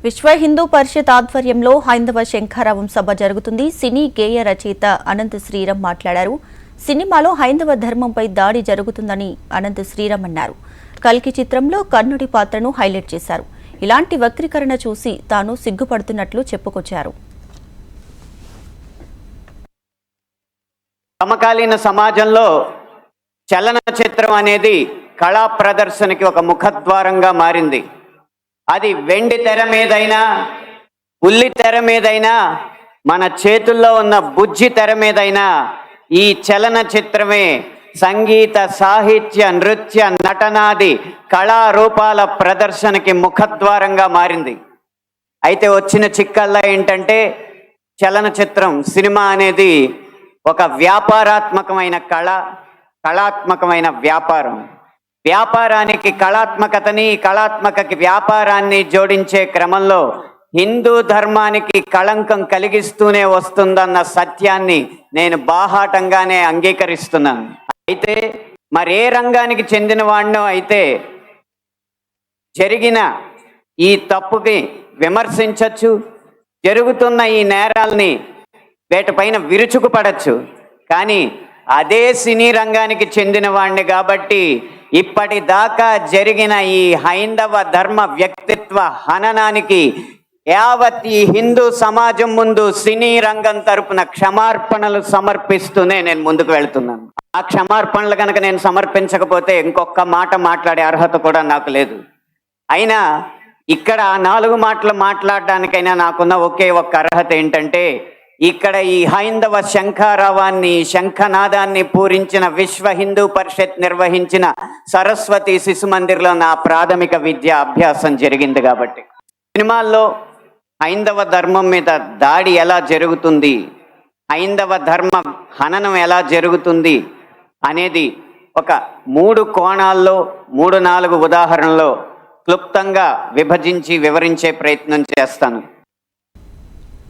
విశ్వ హిందూ పరిషత్ ఆధ్వర్యంలో హైందవ శంఖారావం సభ జరుగుతుంది. సినీ గేయ రచయిత అనంత శ్రీరామ్ మాట్లాడారు. సినిమాలో హైందవ ధర్మంపై దాడి జరుగుతుందని అనంత శ్రీరామ్ అన్నారు. కల్కి చిత్రంలో కర్ణుడి పాత్రను హైలైట్ చేశారు. ఇలాంటి వక్రీకరణ చూసి తాను సిగ్గుపడుతున్నట్లు చెప్పుకొచ్చారు. సమకాలీన సమాజంలో చలనచిత్రం అనేది కళా ప్రదర్శనకి ఒక ముఖద్వారంగా మారింది. అది వెండి తెర మీదైనా, ఉల్లి తెర మీదైనా, మన చేతుల్లో ఉన్న బుజ్జి తెర మీదైనా ఈ చలనచిత్రమే సంగీత, సాహిత్య, నృత్య, నటనాది కళారూపాల ప్రదర్శనకి ముఖద్వారంగా మారింది. అయితే వచ్చిన చిక్కల్లా ఏంటంటే చలనచిత్రం, సినిమా అనేది ఒక వ్యాపారాత్మకమైన కళాత్మకమైన వ్యాపారం. వ్యాపారానికి కళాత్మకతని, కళాత్మకకి వ్యాపారాన్ని జోడించే క్రమంలో హిందూ ధర్మానికి కళంకం కలిగిస్తూనే వస్తుందన్న సత్యాన్ని నేను బాహాటంగానే అంగీకరిస్తున్నాను. అయితే మరే రంగానికి చెందిన వాడినో అయితే జరిగిన ఈ తప్పుకి విమర్శించవచ్చు, జరుగుతున్న ఈ నేరాల్ని వీటిపైన విరుచుకుపడచ్చు. కానీ అదే సినీ రంగానికి చెందిన వాడిని కాబట్టి ఇప్పటిదాకా జరిగిన ఈ హైందవ ధర్మ వ్యక్తిత్వ హననానికి యావత్ ఈ హిందూ సమాజం ముందు సినీ రంగం తరపున క్షమార్పణలు సమర్పిస్తూనే నేను ముందుకు వెళ్తున్నాను. ఆ క్షమార్పణలు కనుక నేను సమర్పించకపోతే ఇంకొక మాట మాట్లాడే అర్హత కూడా నాకు లేదు. అయినా ఇక్కడ 4 మాటలు మాట్లాడడానికైనా నాకున్న ఒకే ఒక్క అర్హత ఏంటంటే, ఇక్కడ ఈ హైందవ శంఖారావాన్ని, శంఖనాదాన్ని పూరించిన విశ్వ హిందూ పరిషత్ నిర్వహించిన సరస్వతి శిశు మందిర్లో నా ప్రాథమిక విద్యా అభ్యాసం జరిగింది. కాబట్టి సినిమాల్లో హైందవ ధర్మం మీద దాడి ఎలా జరుగుతుంది, హైందవ ధర్మ హననం ఎలా జరుగుతుంది అనేది ఒక 3 కోణాల్లో 3-4 ఉదాహరణలో క్లుప్తంగా విభజించి వివరించే ప్రయత్నం చేస్తాను.